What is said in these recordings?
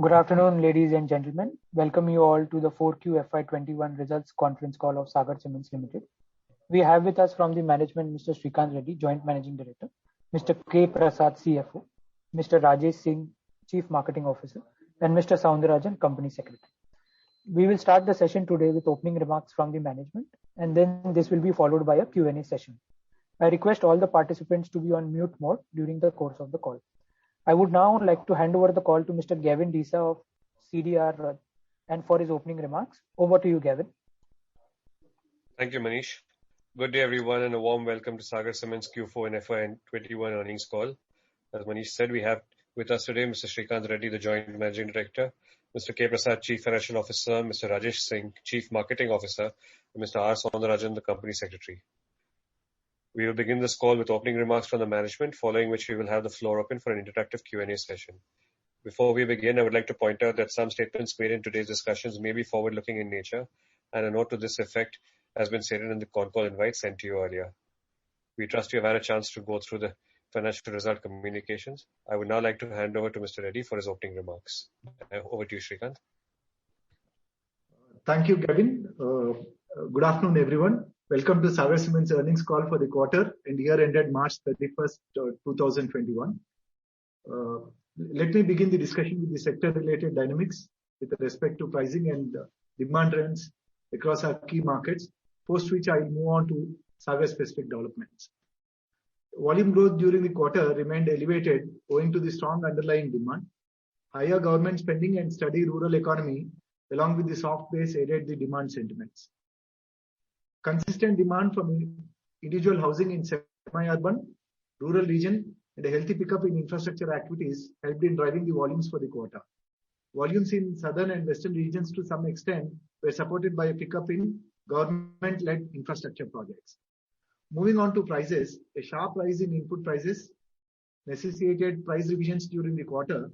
Good afternoon, ladies and gentlemen. Welcome you all to the 4Q FY21 results conference call of Sagar Cements Limited. We have with us from the management Mr. Srikanth Reddy, Joint Managing Director, Mr. K. Prasad, CFO, Mr. Rajesh Singh, Chief Marketing Officer, and Mr. Soundarajan, Company Secretary. We will start the session today with opening remarks from the management, and then this will be followed by a Q&A session. I request all the participants to be on mute mode during the course of the call. I would now like to hand over the call to Mr. Gavin Desa of CDR and for his opening remarks. Over to you, Gavin. Thank you, Manish. Good day, everyone, and a warm welcome to Sagar Cements Q4 and FY21 earnings call. As Manish said, we have with us today Mr. Srikanth Reddy, the Joint Managing Director, Mr. K. Prasad, Chief Financial Officer, Mr. Rajesh Singh, Chief Marketing Officer, and Mr. R. Soundarajan, the Company Secretary. We will begin this call with opening remarks from the management, following which we will have the floor open for an interactive Q&A session. Before we begin, I would like to point out that some statements made in today's discussions may be forward-looking in nature, and a note to this effect has been stated in the call invite sent to you earlier. We trust you have had a chance to go through the financial result communications. I would now like to hand over to Mr. Reddy for his opening remarks. Over to you, Srikanth. Thank you, Gavin. Good afternoon, everyone. Welcome to Sagar Cements earnings call for the quarter and year ended March 31st, 2021. Let me begin the discussion with the sector-related dynamics with respect to pricing and demand trends across our key markets, post which I will move on to Sagar-specific developments. Volume growth during the quarter remained elevated owing to the strong underlying demand. Higher government spending and steady rural economy along with the soft base aided the demand sentiments. Consistent demand from individual housing in semi-urban, rural region and a healthy pickup in infrastructure activities helped in driving the volumes for the quarter. Volumes in southern and western regions to some extent were supported by a pickup in government-led infrastructure projects. Moving on to prices, a sharp rise in input prices necessitated price revisions during the quarter.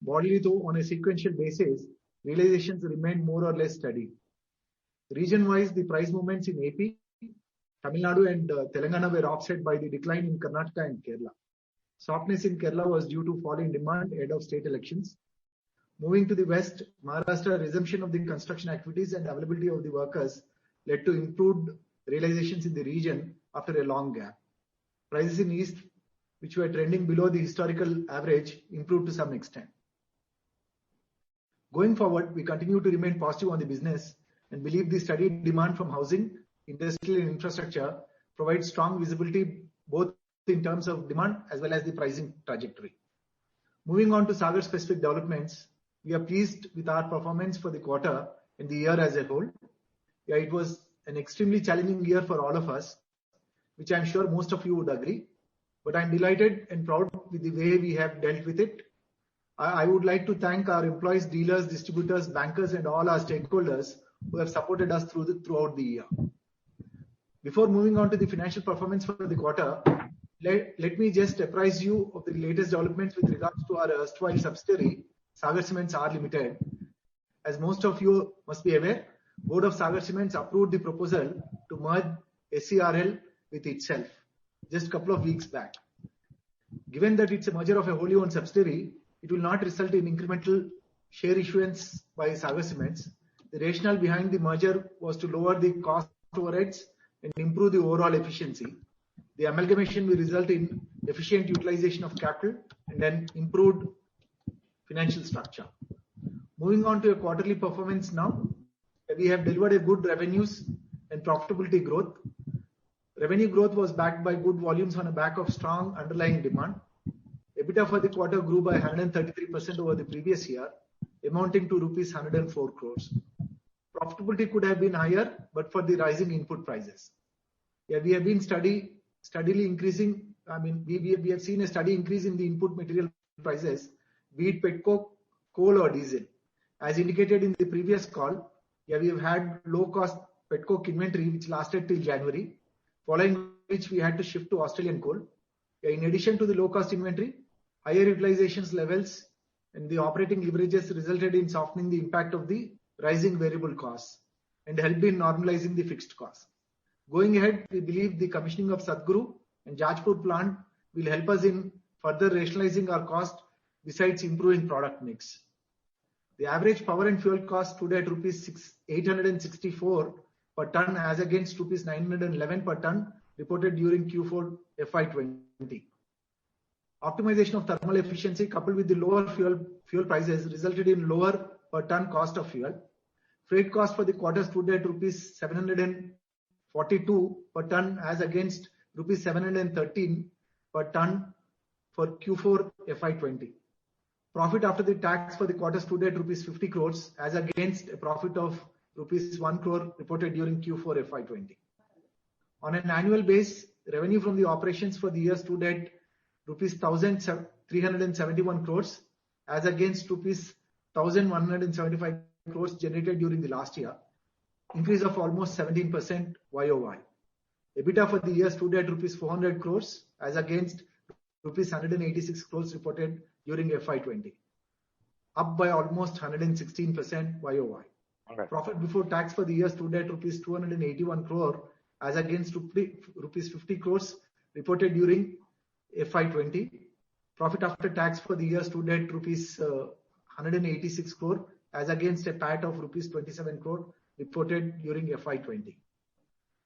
Broadly though, on a sequential basis, realizations remained more or less steady. Region-wise, the price movements in AP, Tamil Nadu and Telangana were offset by the decline in Karnataka and Kerala. Softness in Kerala was due to falling demand ahead of state elections. Moving to the west, Maharashtra resumption of the construction activities and availability of the workers led to improved realizations in the region after a long gap. Prices in east, which were trending below the historical average, improved to some extent. Going forward, we continue to remain positive on the business and believe the steady demand from housing, industrial and infrastructure provides strong visibility both in terms of demand as well as the pricing trajectory. Moving on to Sagar specific developments, we are pleased with our performance for the quarter and the year as a whole. Yeah, it was an extremely challenging year for all of us, which I'm sure most of you would agree, but I'm delighted and proud with the way we have dealt with it. I would like to thank our employees, dealers, distributors, bankers and all our stakeholders who have supported us throughout the year. Before moving on to the financial performance for the quarter, let me just apprise you of the latest developments with regards to our erstwhile subsidiary, Sagar Cements R Limited. As most of you must be aware, Board of Sagar Cements approved the proposal to merge SCRL with itself just a couple of weeks back. Given that it's a merger of a wholly owned subsidiary, it will not result in incremental share issuance by Sagar Cements. The rationale behind the merger was to lower the cost overheads and improve the overall efficiency. The amalgamation will result in efficient utilization of capital and an improved financial structure. Moving on to a quarterly performance now, we have delivered a good revenues and profitability growth. Revenue growth was backed by good volumes on the back of strong underlying demand. EBITDA for the quarter grew by 133% over the previous year, amounting to rupees 104 crores. Profitability could have been higher, but for the rising input prices. Yeah, we have been steadily increasing. We have seen a steady increase in the input material prices, be it petcoke, coal or diesel. As indicated in the previous call, yeah, we have had low cost petcoke inventory which lasted till January, following which we had to shift to Australian coal. Yeah, in addition to the low cost inventory, higher utilizations levels and the operating leverages resulted in softening the impact of the rising variable costs and helped in normalizing the fixed costs. Going ahead, we believe the commissioning of Satguru and Jajpur plant will help us in further rationalizing our cost besides improving product mix. The average power and fuel cost stood at rupees 864 per ton as against rupees 911 per ton reported during Q4 FY20. Optimization of thermal efficiency coupled with the lower fuel prices resulted in lower per ton cost of fuel. Freight cost for the quarter stood at rupees 742 per ton as against rupees 713 per ton for Q4 FY20. Profit after the tax for the quarter stood at rupees 50 crores as against a profit of rupees 1 crore reported during Q4 FY20. On an annual base, revenue from the operations for the year stood at rupees 1,371 crores as against rupees 1,175 crores generated during the last year, increase of almost 17% YOY. EBITDA for the year stood at rupees 400 crores as against rupees 186 crores reported during FY20, up by almost 116% YOY. Okay. Profit before tax for the year stood at rupees 281 crore as against rupees 50 crores reported during FY20. Profit after tax for the year stood at rupees 186 crore as against a PAT of rupees 27 crore reported during FY20.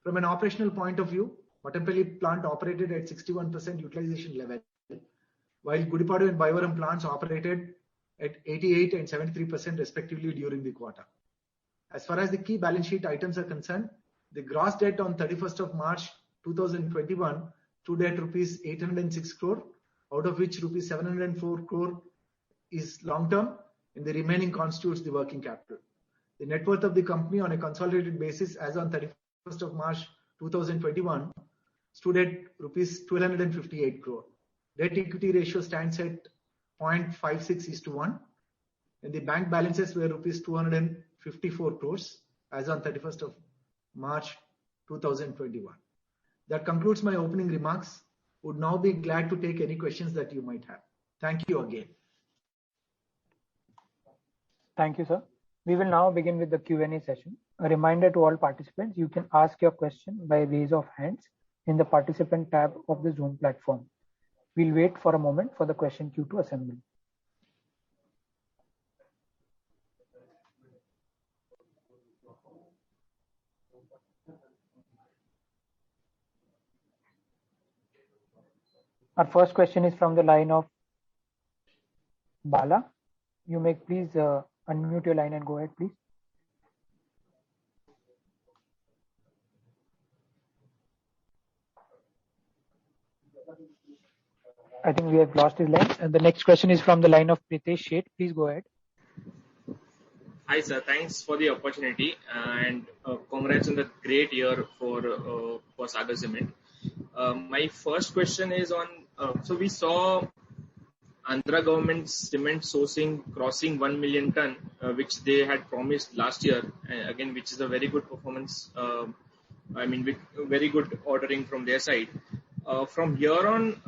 From an operational point of view, Mattampally plant operated at 61% utilization level, while Gudipadu and Bayyavaram plants operated at 88 and 73% respectively during the quarter. As far as the key balance sheet items are concerned, the gross debt on 31st of March 2021 stood at rupees 806 crore, out of which rupees 704 crore is long term and the remaining constitutes the working capital. The net worth of the company on a consolidated basis as on 31st of March 2021 stood at rupees 1,258 crore. Debt equity ratio stands at 0.56:1 and the bank balances were rupees 254 crores as on 31st of March 2021. That concludes my opening remarks. Would now be glad to take any questions that you might have. Thank you again. Thank you, sir. We will now begin with the Q&A session. A reminder to all participants, you can ask your question by raise of hands in the participant tab of the Zoom platform. We'll wait for a moment for the question queue to assemble. Our first question is from the line of Bala. You may please unmute your line and go ahead, please. I think we have lost his line. And the next question is from the line of Pritesh Sheth. Please go ahead. Hi, sir. Thanks for the opportunity and congrats on the great year for Sagar Cement. My first question is on, so we saw Andhra government's cement sourcing crossing 1 million ton, which they had promised last year, again, which is a very good performance. With very good ordering from their side. From here on,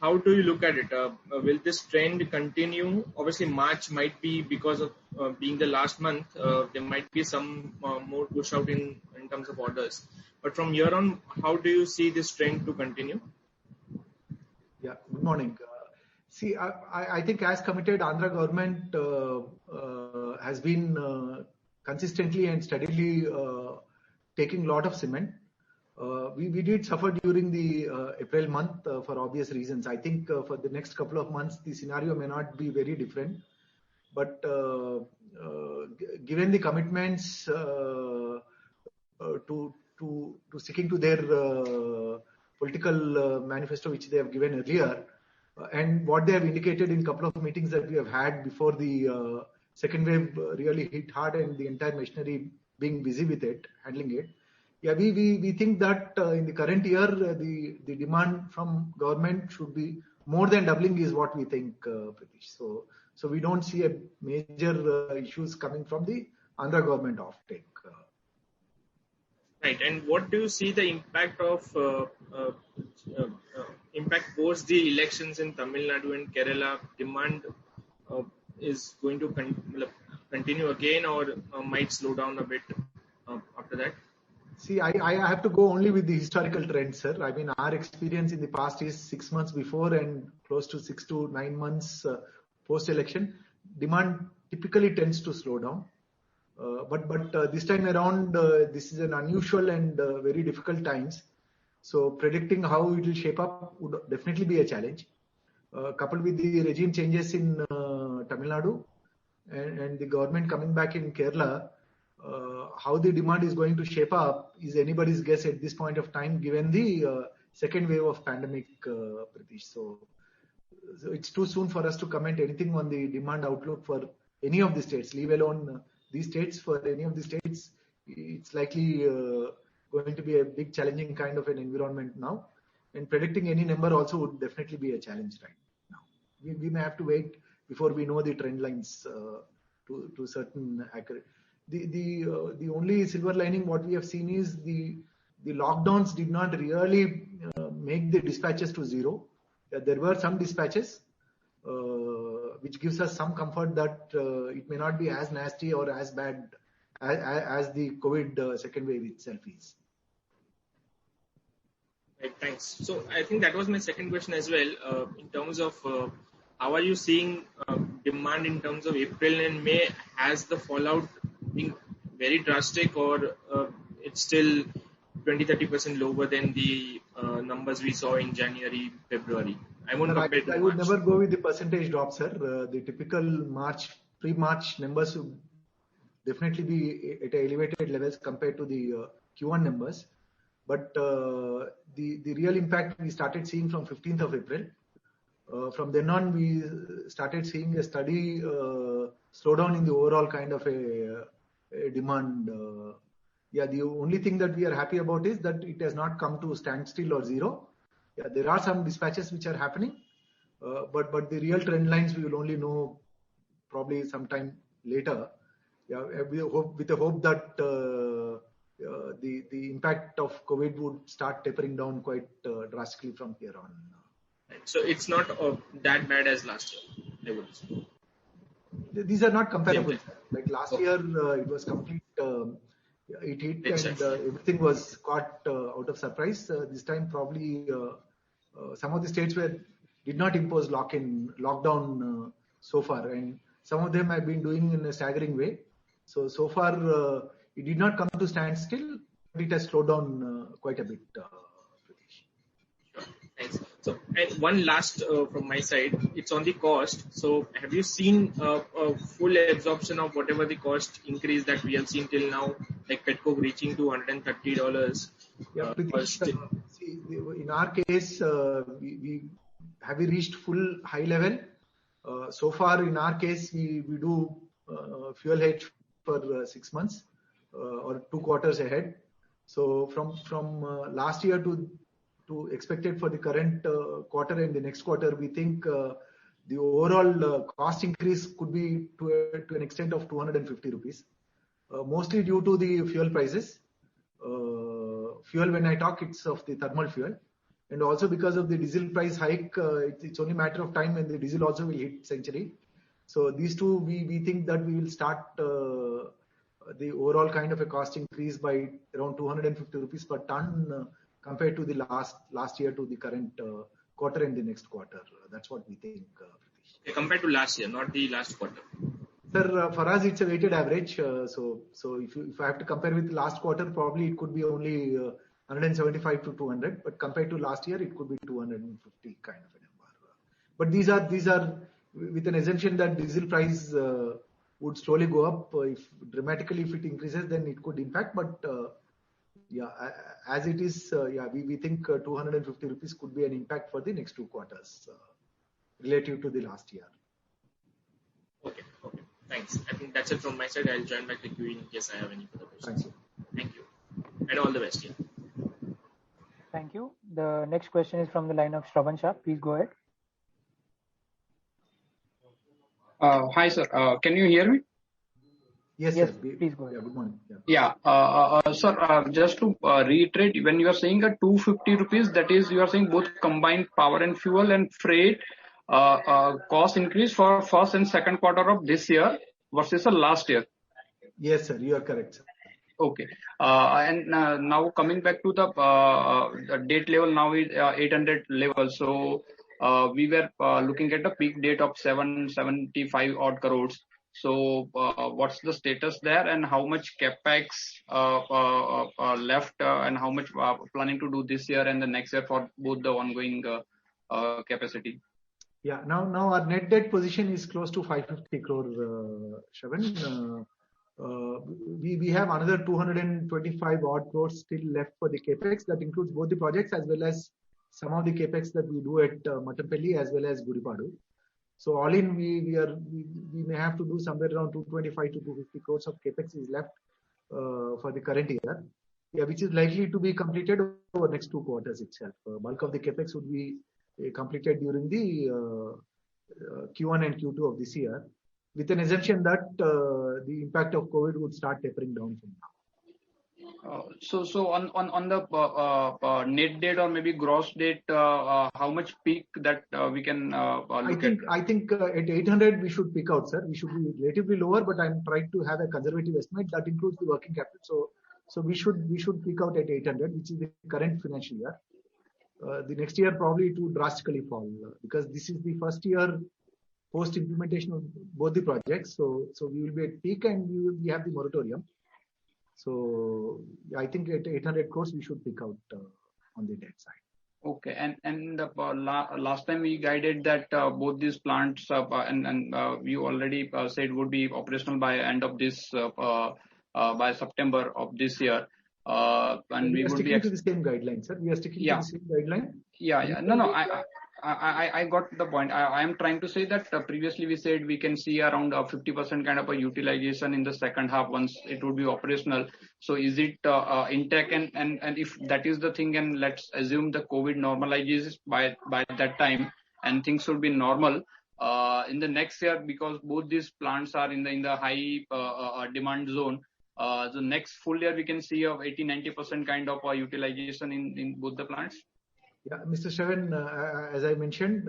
how do you look at it? Will this trend continue? Obviously, March might be because of being the last month, there might be some more push out in terms of orders. But from here on, how do you see this trend to continue? Yeah, good morning. See, I think as committed, Andhra government has been consistently and steadily taking a lot of cement. We did suffer during the April month for obvious reasons. I think for the next couple of months, the scenario may not be very different. But given the commitments to sticking to their political manifesto, which they have given earlier, and what they have indicated in a couple of meetings that we have had before the second wave really hit hard and the entire machinery being busy with it, handling it. Yeah, we think that in the current year, the demand from government should be more than doubling is what we think, Pritish. So we don't see a major issues coming from the Andhra government offtake. Right. And what do you see the impact of impact post the elections in Tamil Nadu and Kerala? Demand is going to continue again or might slow down a bit after that? See, I have to go only with the historical trend, sir. I mean, our experience in the past is 6 months before and close to 6 to 9 months post-election. Demand typically tends to slow down. But this time around, this is an unusual and very difficult times. So predicting how it will shape up would definitely be a challenge. Coupled with the regime changes in Tamil Nadu and the government coming back in Kerala, how the demand is going to shape up is anybody's guess at this point of time, given the second wave of pandemic, Pratish. So it's too soon for us to comment anything on the demand outlook for any of the states, leave alone these states. For any of the states, it's likely going to be a big challenging kind of an environment now. And predicting any number also would definitely be a challenge right now. We may have to wait before we know the trend lines to certain accurate. The only silver lining what we have seen is the lockdowns did not really make the dispatches to zero. There were some dispatches, which gives us some comfort that it may not be as nasty or as bad as the COVID second wave itself is. Right, thanks. So I think that was my second question as well. In terms of how are you seeing demand in terms of April and May? Has the fallout been very drastic, or it's still 20-30% lower than the numbers we saw in January, February? I won't compare to I would never go with the percentage drop, sir. The typical pre-March numbers would definitely be at elevated levels compared to the Q1 numbers. But the real impact we started seeing from 15th of April. From then on, we started seeing a steady slowdown in the overall kind of a demand. The only thing that we are happy about is that it has not come to standstill or zero. There are some dispatches which are happening, but the real trend lines we will only know probably sometime later. With the hope that the impact of COVID would start tapering down quite drastically from here on. So it's not that bad as last year, I would say. These are not comparable. Like last year, it was complete. It hit and everything was caught out of surprise. This time, probably some of the states did not impose lockdown so far, and some of them have been doing in a staggering way. So far, it did not come to standstill, but it has slowed down quite a bit. Sure. Thanks. So, and one last from my side, it's on the cost. So, have you seen a full absorption of whatever the cost increase that we have seen till now, like petcoke reaching to $130? See, in our case, we reached full high level. So far, in our case, we do fuel hedge for 6 months or 2 quarters ahead. So from last year to expected for the current quarter and the next quarter, we think the overall cost increase could be to an extent of 250 rupees, mostly due to the fuel prices. Fuel, when I talk, it's of the thermal fuel, and also because of the diesel price hike, it's only a matter of time when the diesel also will hit century. So these two, we think that we will start the overall kind of a cost increase by around 250 rupees per ton compared to the last year to the current quarter and the next quarter. That's what we think. Okay, compared to last year, not the last quarter. Sir, for us it's a weighted average. So if I have to compare with the last quarter, probably it could be only 175 to 200, but compared to last year, it could be 250 kind of a number. But these are with an assumption that diesel price would slowly go up. If it increases, then it could impact. But as it is, we think 250 rupees could be an impact for the next 2 quarters relative to the last year. Okay. Thanks. I think that's it from my side. I'll join back the queue in case I have any further questions. Thank you. And all the best. Yeah. Thank you. The next question is from the line of Shravan Shah. Please go ahead. Hi, sir. Can you hear me? Yes, please go ahead. Good morning. Sir, just to reiterate, when you are saying a 250 rupees, that is, you are saying both combined power and fuel and freight cost increase for first and second quarter of this year versus the last year. Yes, sir. You are correct, sir. Okay. And now coming back to the date level, now is 800 level. So we were looking at a peak date of 775 odd crores. So what's the status there, and how much capex left, and how much planning to do this year and the next year for both the ongoing capacity? Yeah, now our net debt position is close to 550 crore, Shravan. We have another 225 odd crores still left for the capex. That includes both the projects as well as some of the capex that we do at Mattampally as well as Gudipadu. So all in, we may have to do somewhere around 225 to 250 crores of capex is left for the current year. Yeah, which is likely to be completed over next 2 quarters itself. Bulk of the capex would be completed during the Q1 and Q2 of this year, with an assumption that the impact of COVID would start tapering down from now. So on the net debt or maybe gross debt, how much peak that we can look at? I think at 800 we should peak out, sir. We should be relatively lower, but I'm trying to have a conservative estimate that includes the working capital. So we should peak out at 800, which is the current financial year. The next year probably it will drastically fall because this is the first year post implementation of both the projects. So we will be at peak and we have the moratorium. So I think at 800 crores we should peak out on the debt side. Okay, and the last time we guided that both these plants and you already said would be operational by end of this by September of this year. And we are sticking to the same guideline, sir. We are sticking to the same guideline. Yeah. No. I got the point. I am trying to say that previously we said we can see around 50% kind of a utilization in the second half once it would be operational. So is it intact? And if that is the thing, and let's assume the COVID normalizes by that time and things should be normal in the next year, because both these plants are in the high demand zone. The next full year we can see of 80-90% kind of utilization in both the plants. Yeah, Mr. Shravan, as I mentioned,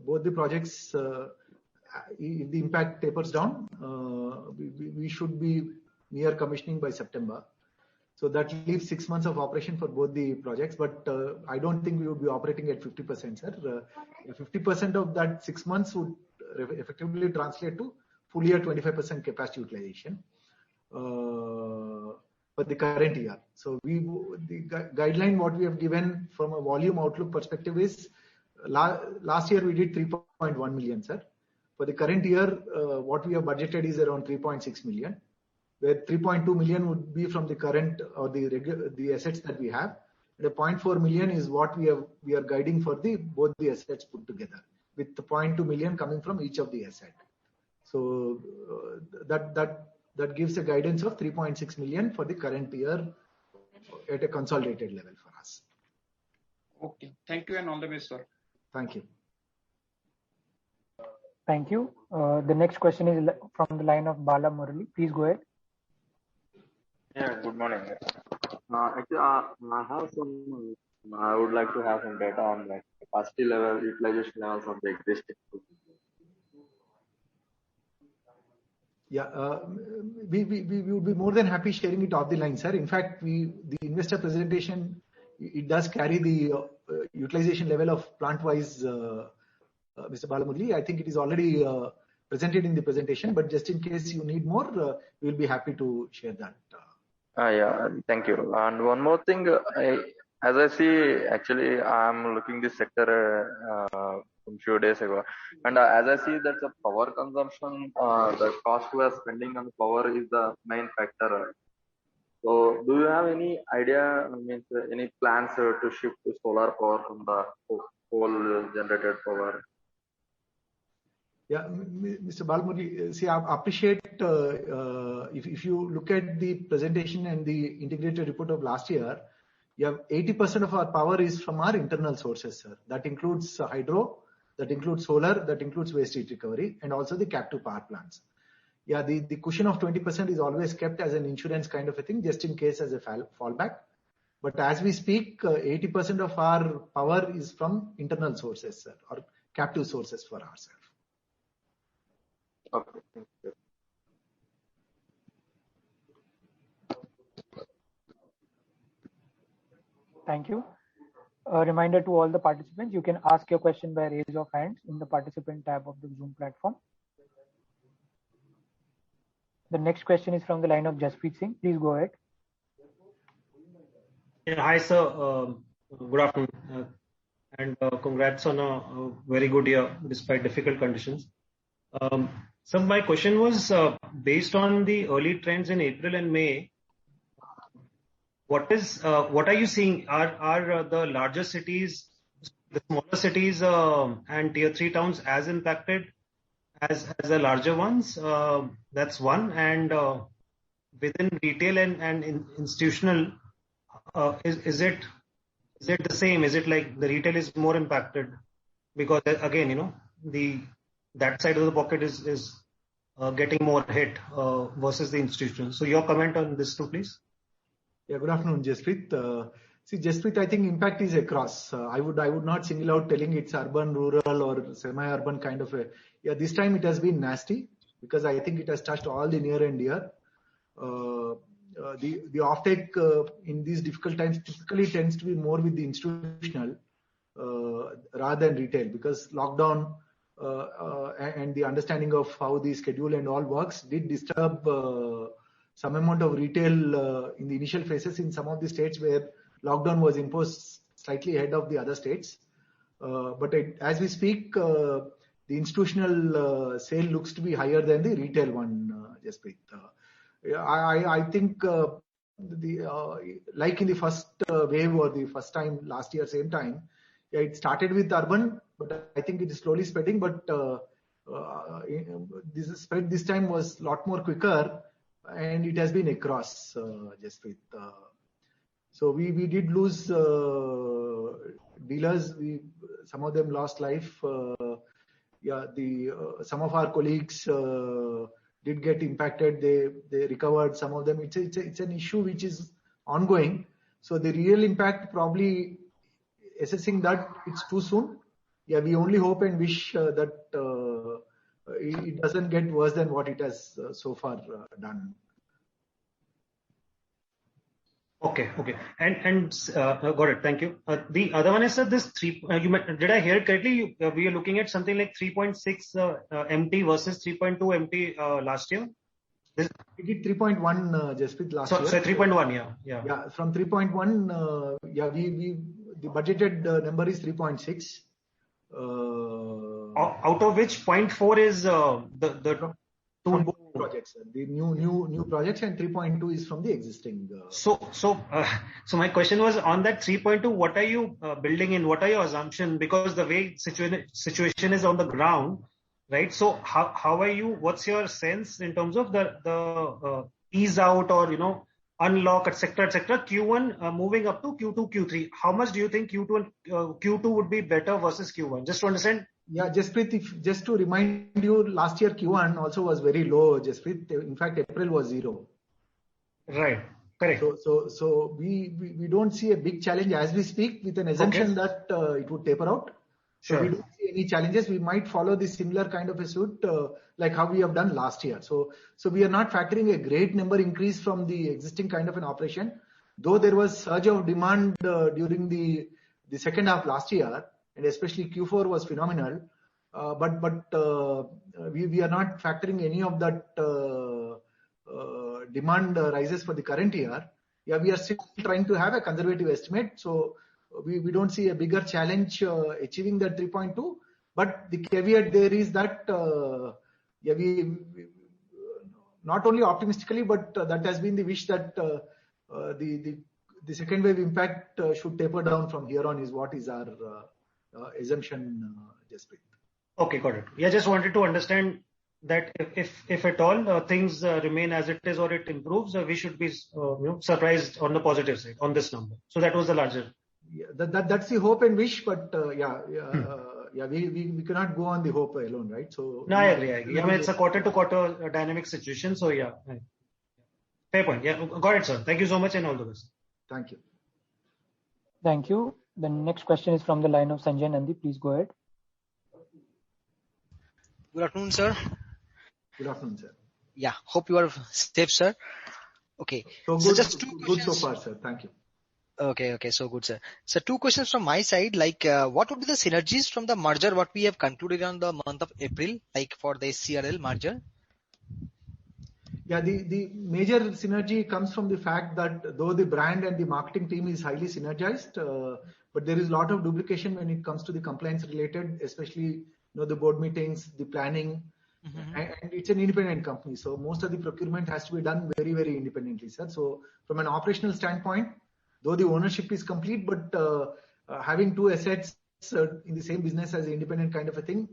both the projects, if the impact tapers down, we should be near commissioning by September. So that leaves 6 months of operation for both the projects. But I don't think we would be operating at 50%, sir. 50% of that 6 months would effectively translate to full year 25% capacity utilization for the current year. So the guideline what we have given from a volume outlook perspective is last year we did 3.1 million, sir. For the current year, what we have budgeted is around 3.6 million, where 3.2 million would be from the current or the assets that we have. The 0.4 million is what we are guiding for both the assets put together, with the 0.2 million coming from each of the asset. So that gives a guidance of 3.6 million for the current year at a consolidated level for us. Okay. Thank you and all the best, sir. Thank you. Thank you. The next question is from the line of Bala Murali. Please go ahead. Yeah, good morning. Actually, I would like to have some data on like capacity level, utilization levels of the existing. Yeah, we would be more than happy sharing it off the line, sir. In fact, the investor presentation, it does carry the utilization level of plant-wise, Mr. Balamurali. I think it is already presented in the presentation, but just in case you need more, we will be happy to share that. Yeah, thank you. And one more thing, as I see, actually, I'm looking this sector from few days ago, and as I see that the power consumption, the cost we are spending on power is the main factor. So, do you have any idea? Means any plans to shift to solar power from the coal generated power? Yeah, Mr. Balamurali, see, I appreciate if you look at the presentation and the integrated report of last year, you have 80% of our power is from our internal sources, sir. That includes hydro, that includes solar, that includes waste heat recovery, and also the captive power plants. Yeah, the cushion of 20% is always kept as an insurance kind of a thing, just in case as a fallback. But as we speak, 80% of our power is from internal sources, sir, or captive sources for ourselves. Okay, thank you. Thank you. A reminder to all the participants, you can ask your question by raise of hands in the participant tab of the Zoom platform. The next question is from the line of Jaspreet Singh. Please go ahead. Yeah, hi, sir. Good afternoon. And congrats on a very good year despite difficult conditions. So my question was based on the early trends in April and May. What are you seeing? Are the larger cities, the smaller cities, and tier 3 towns as impacted as the larger ones? That's one. And within retail and institutional, is it the same? Is it like the retail is more impacted because again, that side of the pocket is getting more hit versus the institutional. So your comment on this too, please. Yeah, good afternoon, Jaspreet. See, Jaspreet, I think impact is across. I would not single out telling it's urban, rural, or semi-urban kind of a. Yeah, this time it has been nasty because I think it has touched all the near and dear. The offtake in these difficult times typically tends to be more with the institutional rather than retail, because lockdown and the understanding of how the schedule and all works did disturb some amount of retail in the initial phases in some of the states where lockdown was imposed slightly ahead of the other states. But as we speak, the institutional sale looks to be higher than the retail one, Jaspreet. I think like in the first wave or the first time last year, same time, it started with urban, but I think it is slowly spreading. But this spread this time was a lot more quicker, and it has been across, Jaspreet. So we did lose dealers. Some of them lost life. Some of our colleagues did get impacted. They recovered. Some of them. It's an issue which is ongoing. So the real impact, probably assessing that, it's too soon. Yeah, we only hope and wish that it doesn't get worse than what it has so far done. Okay. And got it. Thank you. The other one is this did I hear it correctly? We are looking at something like 3.6 MT versus 3.2 MT last year. We did 3.1 Jaspreet last year. So 3.1, yeah. Yeah, from 3.1, the budgeted number is 3.6. Out of which 0.4 is the two projects, the new projects, and 3.2 is from the existing. So my question was on that 3.2. What are you building in? What are your assumptions? Because the way situation is on the ground, right? So how are you? What's your sense in terms of the ease out or unlock, etc. Q1 moving up to Q2, Q3. How much do you think Q2 would be better versus Q1? Just to understand. Yeah, Jaspreet, just to remind you, last year Q1 also was very low, Jaspreet. In fact, April was 0. Right. Correct. So we don't see a big challenge as we speak, with an assumption that it would taper out. Sure. So we don't see any challenges. We might follow the similar kind of a suit like how we have done last year. So we are not factoring a great number increase from the existing kind of an operation, though there was surge of demand during the second half last year, and especially Q4 was phenomenal. But we are not factoring any of that demand rises for the current year. Yeah, we are still trying to have a conservative estimate. So we don't see a bigger challenge achieving that 3.2. But the caveat there is that we not only optimistically, but that has been the wish that the second wave impact should taper down from here on, is what is our assumption, Jaspreet. Okay, got it. Yeah, just wanted to understand that if at all things remain as it is or it improves, we should be surprised on the positive side on this number. So that was the larger. Yeah, that's the hope and wish, but we cannot go on the hope alone, right? So no, I agree. I mean, it's a quarter-to-quarter dynamic situation. So yeah, fair point. Yeah, got it, sir. Thank you so much, and all the best. Thank you. Thank you. The next question is from the line of Sanjay Nandi. Please go ahead. Good afternoon, sir. Good afternoon, sir. Yeah, hope you are safe, sir. Okay. So good, just two questions. Good so far, sir. Thank you. Okay, so good, sir. So 2 questions from my side. Like, what would be the synergies from the merger what we have concluded on the month of April, like for the SCRL merger? Yeah, the major synergy comes from the fact that though the brand and the marketing team is highly synergized, but there is a lot of duplication when it comes to the compliance related, especially the board meetings, the planning, and it's an independent company. So most of the procurement has to be done very, very independently, sir. So from an operational standpoint, though the ownership is complete, but having two assets in the same business as an independent kind of a thing,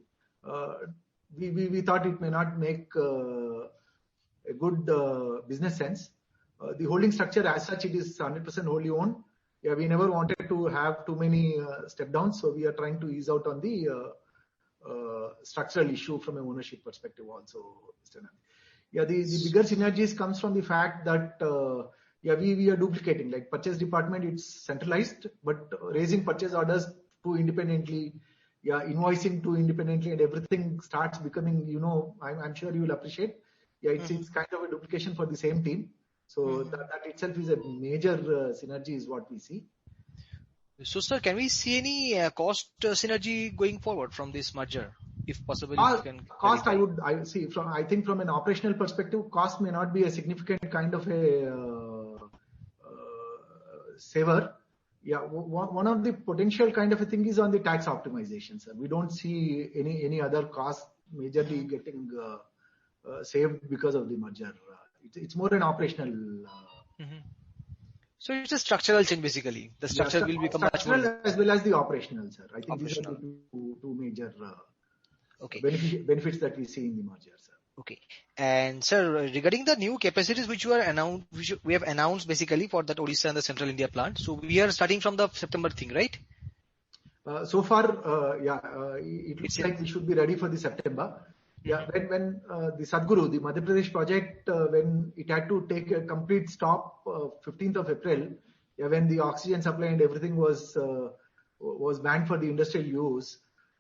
we thought it may not make a good business sense. The holding structure as such, it is 100% wholly owned. Yeah, we never wanted to have too many step downs, so we are trying to ease out on the structural issue from an ownership perspective also, Mr. Nandi. Yeah, the bigger synergies comes from the fact that we are duplicating, like purchase department, it's centralized, but raising purchase orders too independently, invoicing too independently, and everything starts becoming, I'm sure you will appreciate. Yeah, it's kind of a duplication for the same team. So that itself is a major synergy is what we see. So, sir, can we see any cost synergy going forward from this merger, if possible? If you can cost, I think from an operational perspective, cost may not be a significant kind of a saver. Yeah, one of the potential kind of a thing is on the tax optimization, sir. We don't see any other cost majorly getting saved because of the merger. It's more an operational. So it's a structural change basically. The structure will become much more as well as the operational, sir. I think these are the two major benefits that we see in the merger, sir. Okay. And sir, regarding the new capacities which we have announced basically for that Odisha and the Central India plant. So we are starting from the September thing, right? So far, it looks like we should be ready for the September. Yeah, when the Sadhguru, the Madhya Pradesh project, when it had to take a complete stop 15th of April, when the oxygen supply and everything was banned for the industrial use,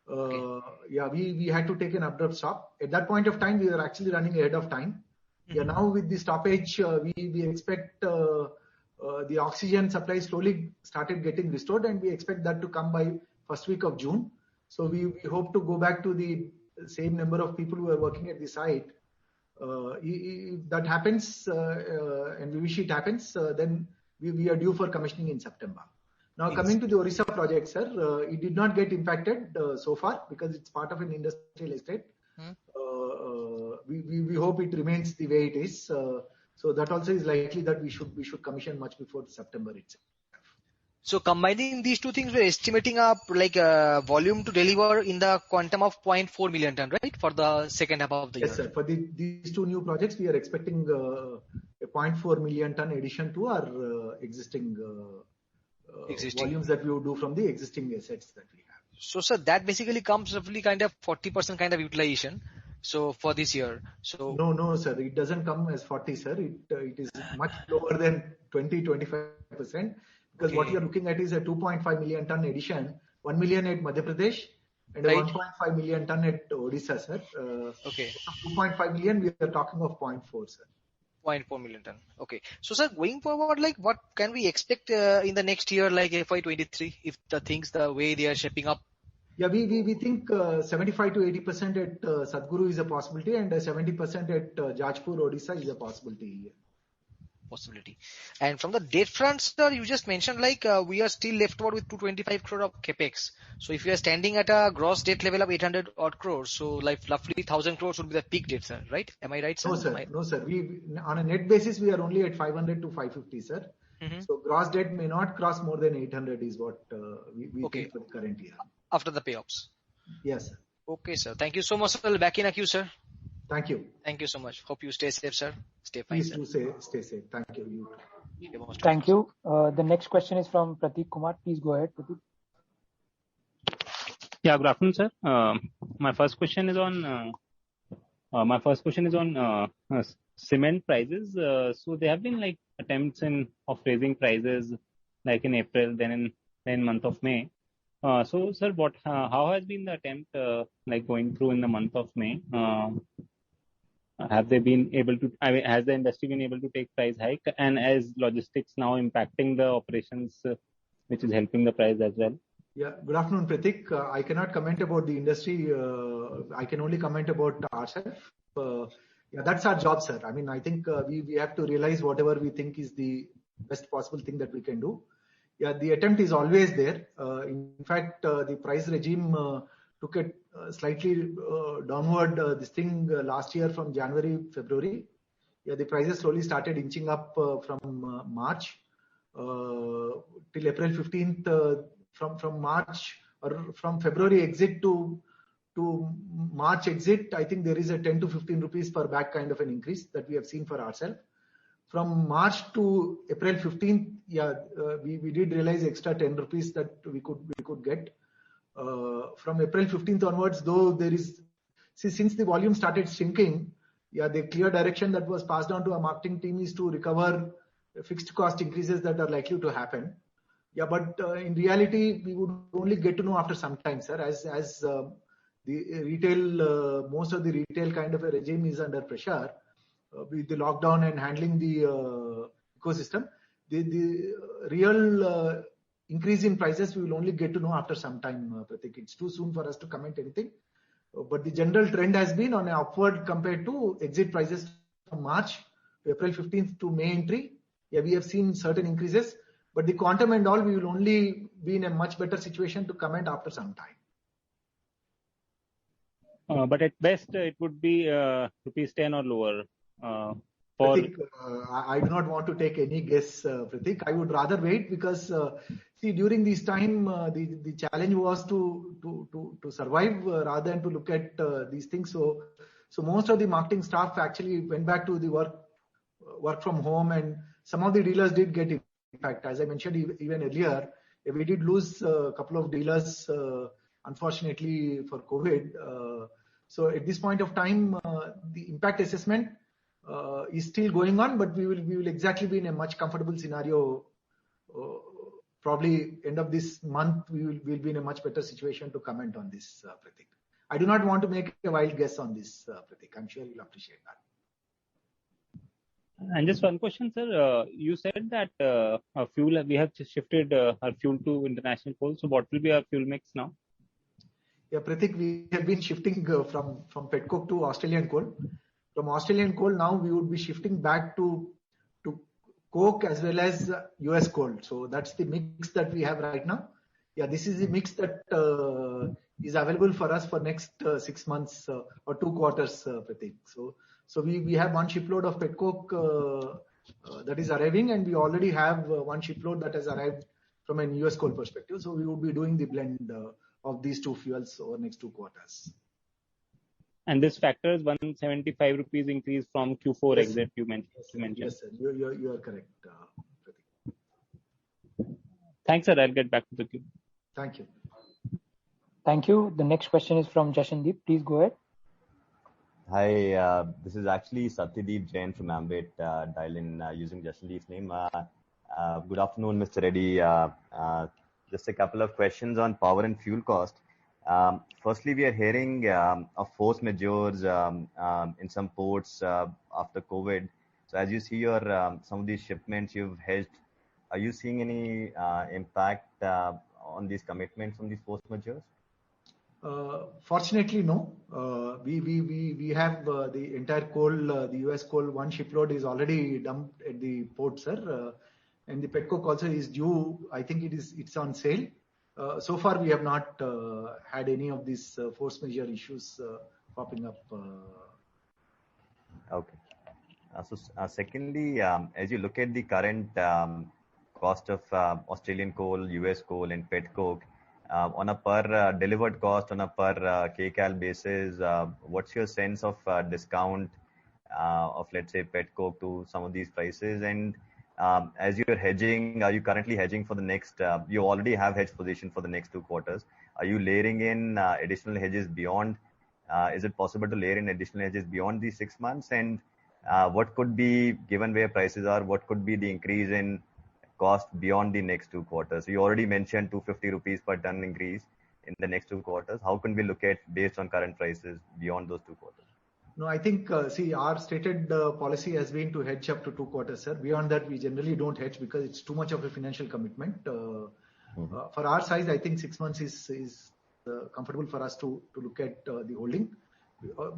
we had to take an abrupt stop. At that point of time, we were actually running ahead of time. Yeah, now with the stoppage, we expect the oxygen supply slowly started getting restored, and we expect that to come by first week of June. So we hope to go back to the same number of people who are working at the site. If that happens, and we wish it happens, then we are due for commissioning in September. Now coming to the Odisha project, sir, it did not get impacted so far because it's part of an industrial estate. We hope it remains the way it is. So that also is likely that we should commission much before September itself. So combining these two things, we're estimating up like volume to deliver in the quantum of 0.4 million ton, right? For the second half of the year. Yes, sir. For these two new projects, we are expecting a 0.4 million ton addition to our existing volumes that we would do from the existing assets that we have. So, sir, that basically comes roughly kind of 40% kind of utilization. So for this year, so no, sir, it doesn't come as 40, sir. It is much lower than 20-25%. Because what you are looking at is a 2.5 million ton addition, 1 million at Madhya Pradesh and a 1.5 million ton at Odisha, sir. 2.5 million, we are talking of 0.4, sir. 0.4 million ton. Okay. So, sir, going forward, like what can we expect in the next year, like FY23, if the way they are shaping up? Yeah, we think 75 to 80% at Sadhguru is a possibility, and 70% at Jajpur, Odisha is a possibility. And from the debt front, sir, you just mentioned like we are still left over with 225 crore of capex. So if we are standing at a gross debt level of 800 odd crores, so like roughly 1,000 crores would be the peak debt, sir, right? Am I right, sir? No, sir. We on a net basis we are only at 500 to 550, sir. So gross debt may not cross more than 800 is what we think for the current year. After the payoffs. Yes, sir. Okay, sir. Thank you so much, sir. Back in a queue, sir. Thank you. Thank you so much. Hope you stay safe, sir. Stay fine. Please do stay safe. Thank you. Thank you. The next question is from Prateek Kumar. Please go ahead, Prateek. Yeah, good afternoon, sir. My first question is on cement prices. So there have been like attempts of raising prices, like in April, then in month of May. So, sir, how has been the attempt going through in the month of May? Have they been able to? Has the industry been able to take price hike? And as logistics now impacting the operations, which is helping the price as well? Yeah. Good afternoon, Prateek. I cannot comment about the industry. I can only comment about ourselves. Yeah, that's our job, sir. I mean, I think we have to realize whatever we think is the best possible thing that we can do. Yeah, the attempt is always there. In fact, the price regime took a slightly downward this thing last year from January, February. Yeah, the prices slowly started inching up from March till April 15th. From March or from February exit to March exit, I think there is a 10 to 15 rupees per bag kind of an increase that we have seen for ourselves. From March to April 15th, yeah, we did realize extra 10 rupees that we could get. From April 15th onwards, though there is, since the volume started shrinking, yeah, the clear direction that was passed on to our marketing team is to recover fixed cost increases that are likely to happen. Yeah, but in reality, we would only get to know after some time, sir, as the retail, most of the retail kind of a regime is under pressure with the lockdown and handling the ecosystem. The real increase in prices we will only get to know after some time, Pratik. It's too soon for us to comment anything. But the general trend has been on an upward compared to exit prices from March to April 15th to May entry. Yeah, we have seen certain increases, but the quantum and all, we will only be in a much better situation to comment after some time. But at best, it would be rupees 10 or lower. Pratik, I do not want to take any guess, Pratik. I would rather wait because, see, during this time, the challenge was to survive rather than to look at these things. So most of the marketing staff actually went back to the work from home, and some of the dealers did get impact. As I mentioned even earlier, we did lose a couple of dealers, unfortunately, for COVID. So at this point of time, the impact assessment is still going on, but we will exactly be in a much comfortable scenario. Probably end of this month, we'll be in a much better situation to comment on this, Pratik. I do not want to make a wild guess on this, Pratik. I'm sure you'll appreciate that. And just one question, sir. You said that fuel, we have shifted our fuel to international coal. So what will be our fuel mix now? Yeah, Pratik, we have been shifting from petcoke to Australian coal. From Australian coal, now we would be shifting back to coke as well as US coal. So that's the mix that we have right now. Yeah, this is the mix that is available for us for next 6 months or 2 quarters, Pratik. So we have one shipload of petcoke that is arriving, and we already have one shipload that has arrived from an US coal perspective. So we will be doing the blend of these two fuels over next 2 quarters. And this factors 175 rupees increase from Q4 yes. Exit you mentioned. Yes, sir. You are correct. Thanks, sir. I'll get back to the queue. Thank you. Thank you. The next question is from Jashandeep. Please go ahead. Hi, this is actually Satyadeep Jain from Ambit, dial in using Jashandeep's name. Good afternoon, Mr. Reddy. Just a couple of questions on power and fuel cost. Firstly, we are hearing of force majeures in some ports after COVID. So as you see your some of these shipments you've hedged, are you seeing any impact on these commitments from these force majeures? Fortunately, no. We have the entire coal, the US coal, one shipload is already dumped at the port, sir. And the petcoke also is due. I think it's on sale. So far, we have not had any of these force majeure issues popping up. Okay. Secondly, as you look at the current cost of Australian coal, US coal, and petcoke, on a per delivered cost, on a per kcal basis, what's your sense of discount of, let's say, petcoke to some of these prices? And as you're hedging, are you currently hedging for the next, you already have hedge position for the next 2 quarters. Are you layering in additional hedges beyond? Is it possible to layer in additional hedges beyond these 6 months? And what could be, given where prices are, what could be the increase in cost beyond the next 2 quarters? So you already mentioned 250 rupees per ton increase in the next 2 quarters. How can we look at based on current prices beyond those 2 quarters? No, I think, see, our stated policy has been to hedge up to 2 quarters, sir. Beyond that, we generally don't hedge because it's too much of a financial commitment. For our size, I think 6 months is comfortable for us to look at the holding.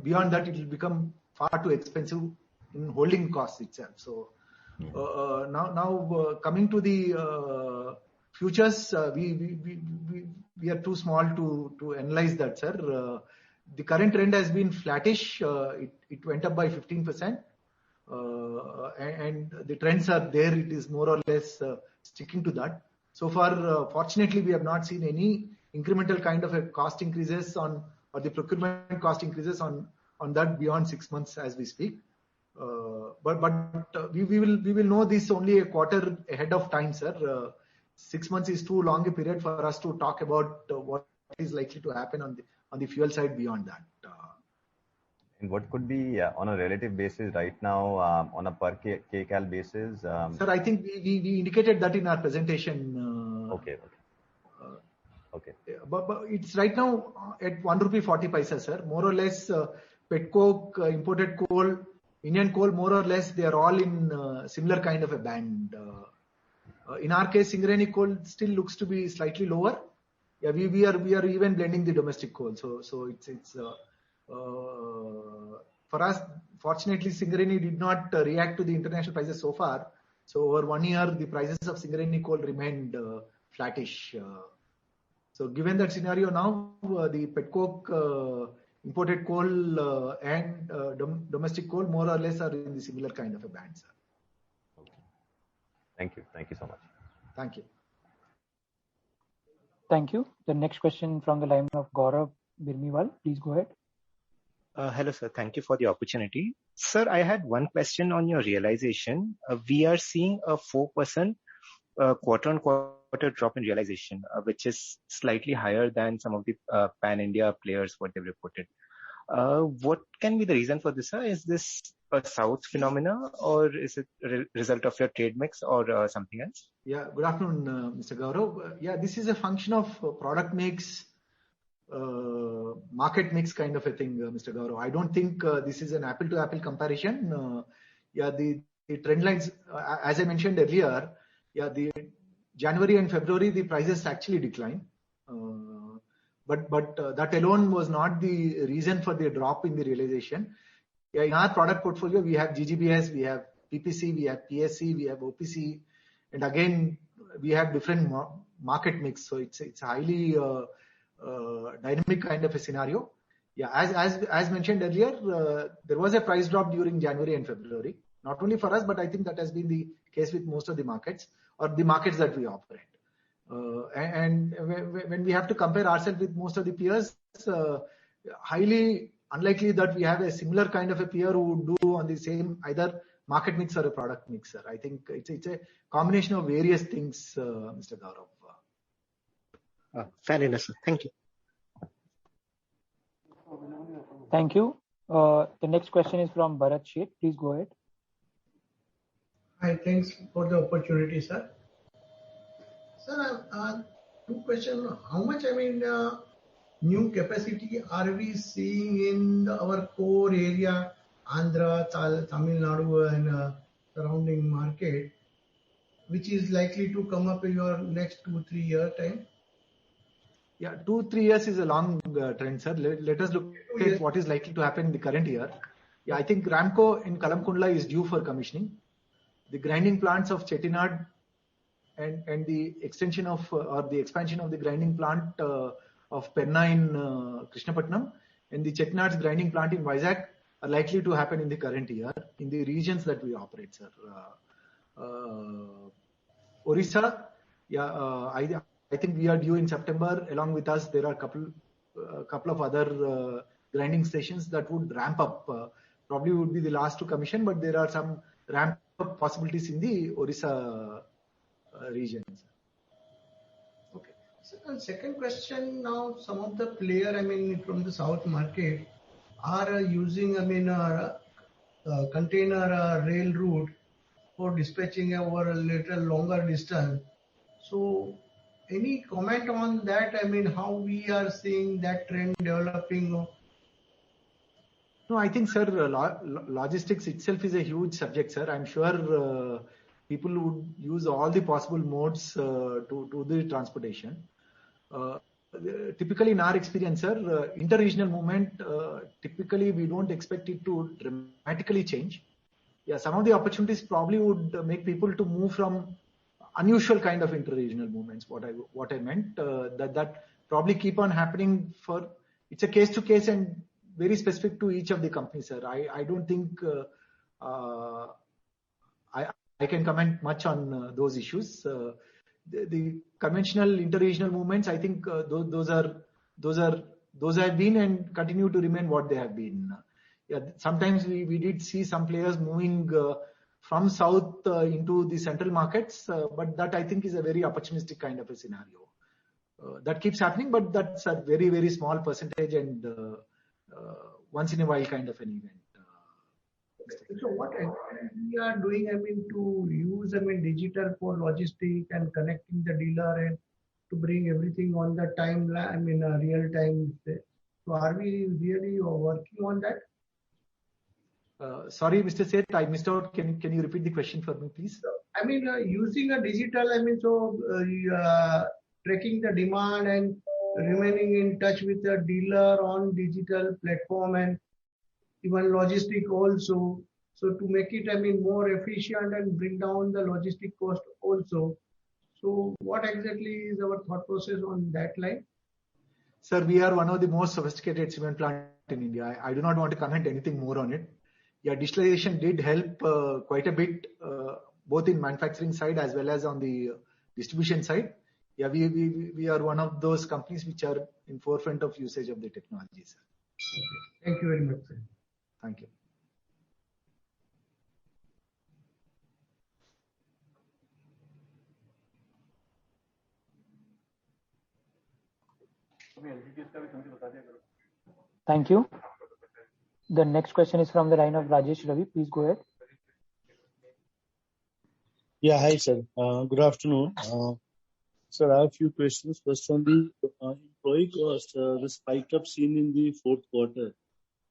beyond that, it will become far too expensive in holding costs itself. So now coming to the futures, we are too small to analyze that, sir. The current trend has been flattish. It went up by 15%, and the trends are there. It is more or less sticking to that. So far, fortunately, we have not seen any incremental kind of a cost increases or the procurement cost increases on that beyond 6 months as we speak. But we will know this only a quarter ahead of time, sir. 6 months is too long a period for us to talk about what is likely to happen on the fuel side beyond that. And what could be on a relative basis right now on a per kcal basis? Sir, I think we indicated that in our presentation. Okay. But it's right now at 1 rupee 40 paisa, sir. More or less, petcoke, imported coal, Indian coal, more or less, they are all in similar kind of a band. In our case, Singareni coal still looks to be slightly lower. Yeah, we are even blending the domestic coal. So it's for us, fortunately, Singareni did not react to the international prices so far. So over 1 year, the prices of Singareni coal remained flattish. So given that scenario now, the petcoke, imported coal and domestic coal more or less are in the similar kind of a band, sir. Okay. Thank you. Thank you so much. Thank you. Thank you. The next question from the line of Gaurav Birmiwal. Please go ahead. Hello, sir. Thank you for the opportunity. Sir, I had one question on your realization. We are seeing a 4% quarter-on-quarter drop in realization, which is slightly higher than some of the pan-India players, what they've reported. What can be the reason for this, sir? Is this a South phenomena, or is it a result of your trade mix or something else? Yeah, good afternoon, Mr. Gaurav. Yeah, this is a function of product mix, market mix kind of a thing, Mr. Gaurav. I don't think this is an apple-to-apple comparison. The trend lines, as I mentioned earlier, the January and February, the prices actually declined. But that alone was not the reason for the drop in the realization. Yeah, in our product portfolio, we have GGBS, we have PPC, we have PSC, we have OPC, and again, we have different market mix. So it's highly dynamic kind of a scenario. Yeah, as mentioned earlier, there was a price drop during January and February. Not only for us, but I think that has been the case with most of the markets or the markets that we operate. And when we have to compare ourselves with most of the peers, highly unlikely that we have a similar kind of a peer who would do on the same either market mix or a product mixer. I think it's a combination of various things, Mr. Gaurav. Fair enough, sir. Thank you. Thank you. The next question is from Bharat Sheth. Please go ahead. Hi, thanks for the opportunity, sir. Sir, two questions. How much, new capacity are we seeing in our core area, Andhra, Tamil Nadu and surrounding market, which is likely to come up in your next 2-3 year time? Yeah, 2-3 years is a long trend, sir. Let us look at what is likely to happen in the current year. Yeah, I think Ramco in Kalamkundla is due for commissioning. The grinding plants of Chettinad and the extension of or the expansion of the grinding plant of Penna in Krishnapatnam and the Chettinad's grinding plant in Vizag are likely to happen in the current year in the regions that we operate, sir. Orissa, I think we are due in September. Along with us, there are a couple of other grinding stations that would ramp up. Probably would be the last to commission, but there are some ramp up possibilities in the Orissa region. Okay. So, second question now, some of the player, from the south market are using, container rail route for dispatching over a little longer distance. So, any comment on that? How we are seeing that trend developing? No, I think, sir, logistics itself is a huge subject, sir. I'm sure people would use all the possible modes to do the transportation. typically in our experience, sir, inter-regional movement, typically we don't expect it to dramatically change. Yeah, some of the opportunities probably would make people to move from unusual kind of inter-regional movements. What I meant, that probably keep on happening for, it's a case to case and very specific to each of the companies, sir. I don't think I can comment much on those issues. The conventional inter-regional movements, I think those have been and continue to remain what they have been. Yeah, sometimes we did see some players moving from south into the central markets, but that I think is a very opportunistic kind of a scenario. That keeps happening, but that's a very, very small percentage and once in a while kind of an event. So what we are doing, to use, digital for logistic and connecting the dealer and to bring everything on the timeline, real time. So are we really working on that? Sorry, Mr. Seth, I missed out. Can you repeat the question for me, please? Using a digital, tracking the demand and remaining in touch with the dealer on digital platform and even logistic also. So to make it, more efficient and bring down the logistic cost also. So what exactly is our thought process on that line? Sir, we are one of the most sophisticated cement plant in India. I do not want to comment anything more on it. Yeah, digitalization did help quite a bit, both in manufacturing side as well as on the distribution side. Yeah, we are one of those companies which are in forefront of usage of the technology, sir. Thank you very much, sir. Thank you. Thank you. The next question is from the line of Rajesh Ravi. Please go ahead. Yeah, hi sir. Good afternoon. Sir, I have a few questions. First, on the employee cost, the spike up seen in the fourth quarter.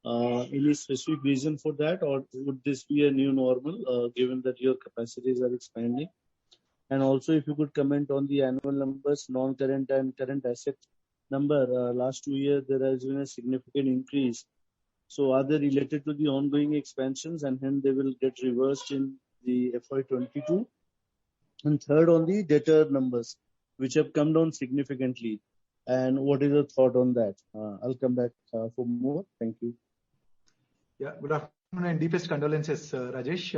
Any specific reason for that, or would this be a new normal given that your capacities are expanding? And also, if you could comment on the annual numbers, non-current and current asset number. Last 2 years, there has been a significant increase. So, are they related to the ongoing expansions, and hence they will get reversed in the FY22? And third, on the debtor numbers, which have come down significantly. And what is your thought on that? I'll come back for more. Thank you. Yeah, good afternoon and deepest condolences, Rajesh.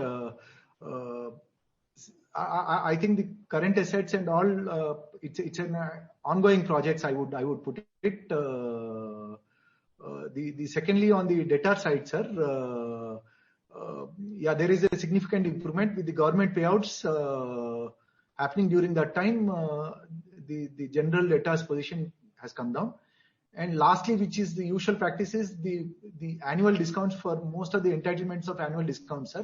I think the current assets and all, it's an ongoing projects. I would put it. The secondly on the debtor side, sir. Yeah, there is a significant improvement with the government payouts happening during that time. The general debtors position has come down. And lastly, which is the usual practices, the annual discounts for most of the entitlements of annual discounts, sir.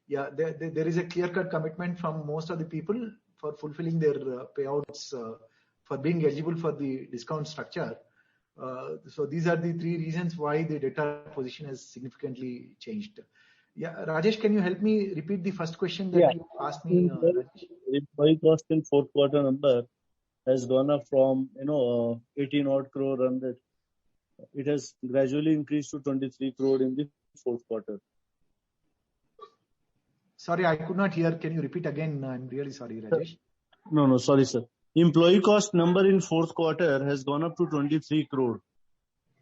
Yeah, there is a clear-cut commitment from most of the people for fulfilling their payouts for being eligible for the discount structure. So these are the three reasons why the debtor position has significantly changed. Yeah, Rajesh, can you help me repeat the first question that you asked me? Employee cost in fourth quarter number has gone up from 18 odd crore run rate. It has gradually increased to 23 crore in the fourth quarter. Sorry, I could not hear. Can you repeat again? I'm really sorry, Rajesh. No, sorry, sir. Employee cost number in fourth quarter has gone up to 23 crore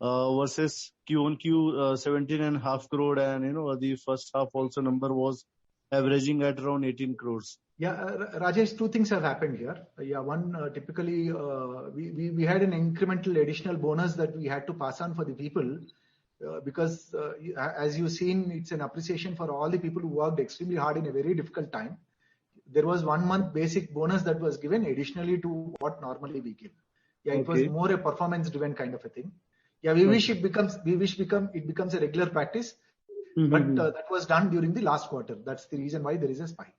versus Q1Q 17.5 crore, and the first half also number was averaging at around 18 crores. Yeah, Rajesh, two things have happened here. Yeah, one, typically we had an incremental additional bonus that we had to pass on for the people because as you've seen, it's an appreciation for all the people who worked extremely hard in a very difficult time. There was 1 month basic bonus that was given additionally to what normally we give. Yeah, it was more a performance driven kind of a thing. Yeah, we wish it becomes a regular practice, but that was done during the last quarter. That's the reason why there is a spike.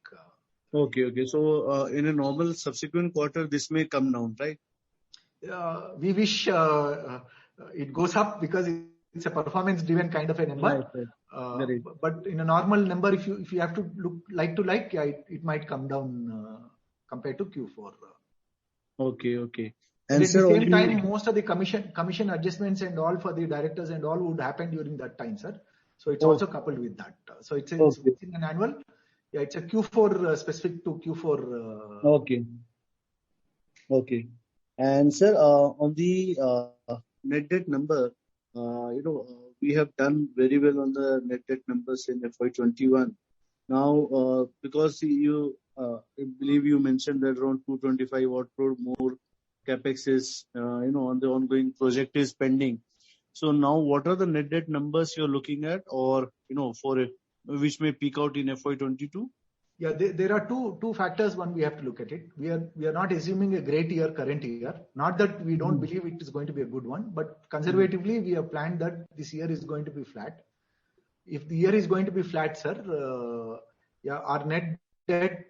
Okay. So in a normal subsequent quarter, this may come down, right? We wish it goes up because it's a performance driven kind of a number. Right. But in a normal number, if you have to look like to like, yeah, it might come down compared to Q4. Okay. And at the same time, most of the commission adjustments and all for the directors and all would happen during that time, sir. So it's also coupled with that. So it's within an annual. Yeah, it's a Q4 specific to Q4. Okay. And sir, on the net debt number, we have done very well on the net debt numbers in FY21. Now, because I believe you mentioned that around 225 odd crore more capex is, on the ongoing project is pending. So now, what are the net debt numbers you're looking at, or which may peak out in FY22? Yeah, there are two factors. One, we have to look at it. We are not assuming a great year, current year. Not that we don't believe it is going to be a good one, but conservatively, we have planned that this year is going to be flat. If the year is going to be flat, sir, our net debt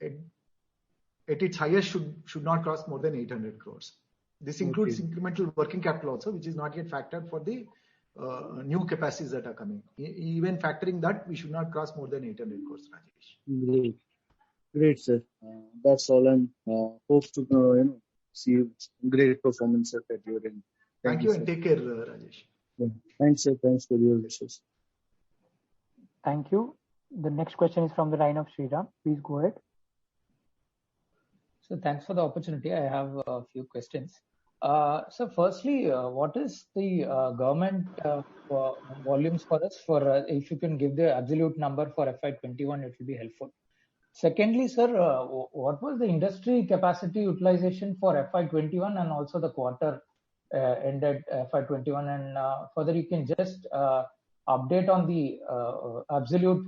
at its highest should not cross more than 800 crores. This includes incremental working capital also, which is not yet factored for the new capacities that are coming. Even factoring that, we should not cross more than 800 crores, Rajesh. Great, sir. That's all, and hope to see great performance at your end. Thank you, and take care, Rajesh. Yeah. Thanks, sir. Thanks for your wishes. Thank you. The next question is from the line of Sriram. Please go ahead. So thanks for the opportunity. I have a few questions. So firstly, what is the government volumes for us? If you can give the absolute number for FY21, it will be helpful. Secondly, sir, what was the industry capacity utilization for FY21 and also the quarter ended FY21? And further, you can just update on the absolute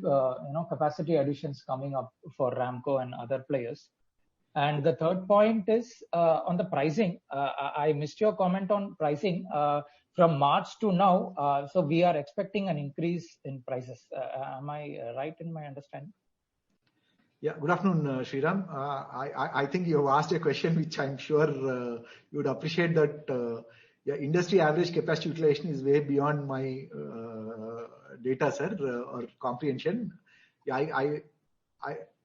capacity additions coming up for Ramco and other players. And the third point is on the pricing. I missed your comment on pricing from March to now. So we are expecting an increase in prices. Am I right in my understanding? Yeah. Good afternoon, Sriram. I think you have asked a question which I'm sure you would appreciate that. Industry average capacity utilization is way beyond my data, sir, or comprehension.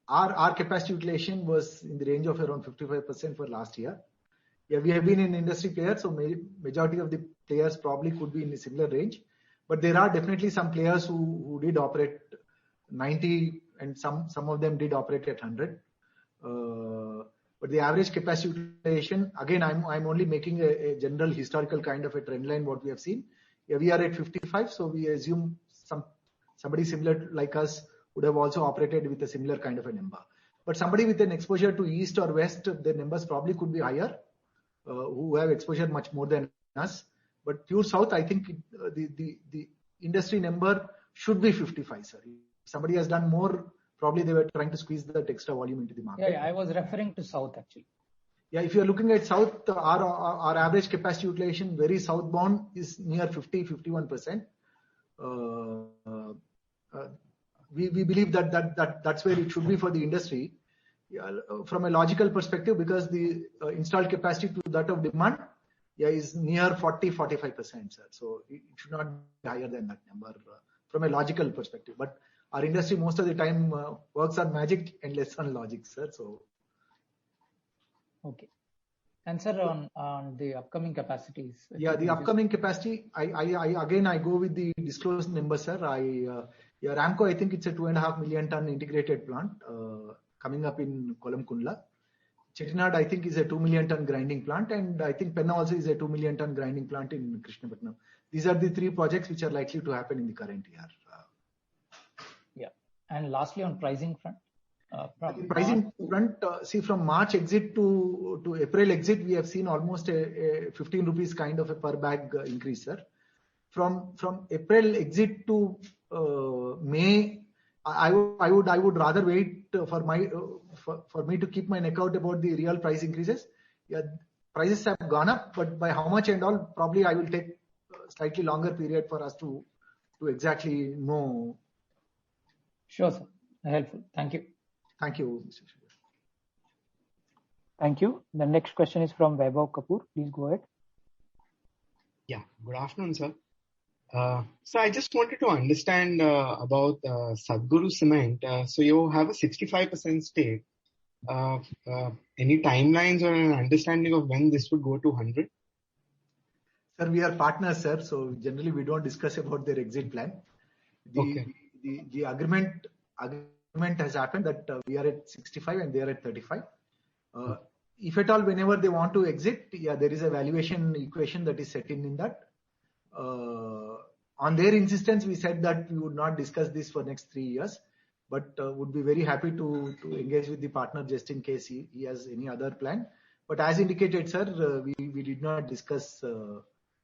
Our capacity utilization was in the range of around 55% for last year. Yeah, we have been in industry players, so majority of the players probably could be in a similar range. But there are definitely some players who did operate 90, and some of them did operate at 100. But the average capacity utilization, again, I'm only making a general historical kind of a trend line what we have seen. Yeah, we are at 55, so we assume somebody similar like us would have also operated with a similar kind of a number. But somebody with an exposure to east or west, the numbers probably could be higher, who have exposure much more than us. But pure south, I think the industry number should be 55, sir. If somebody has done more, probably they were trying to squeeze that extra volume into the market. Yeah, I was referring to south actually. Yeah, if you're looking at south, our average capacity utilization very southbound is near 51%. We believe that's where it should be for the industry. Yeah, from a logical perspective, because the installed capacity to that of demand is near 40-45%, sir. So it should not be higher than that number from a logical perspective. But our industry most of the time works on magic and less on logic, sir. So okay. And sir, on the upcoming capacities. Yeah, the upcoming capacity, I go with the disclosed number, sir. Ramco, I think it's a 2.5 million ton integrated plant coming up in Kolamkundla. Chettinad, I think, is a 2 million ton grinding plant, and I think Penna also is a 2 million ton grinding plant in Krishnapatnam. These are the three projects which are likely to happen in the current year. Yeah. And lastly, on pricing front. Pricing front, see, from March exit to April exit, we have seen almost a 15 rupees kind of a per bag increase, sir. From April exit to May, I would rather wait for me to keep my neck out about the real price increases. Yeah, prices have gone up, but by how much and all, probably I will take a slightly longer period for us to exactly know. Sure, sir. Helpful. Thank you. Thank you, Mr. Sridhar. Thank you. The next question is from Vaibhav Kapoor. Please go ahead. Yeah. Good afternoon, sir. So I just wanted to understand about Satguru Cement. So you have a 65% stake, Any timelines or an understanding of when this would go to 100? Sir, we are partners, sir. So generally we don't discuss about their exit plan. The agreement has happened that we are at 65 and they are at 35. If at all, whenever they want to exit, there is a valuation equation that is set in that. On their insistence, we said that we would not discuss this for next 3 years, but would be very happy to engage with the partner just in case he has any other plan. But as indicated, sir, we did not discuss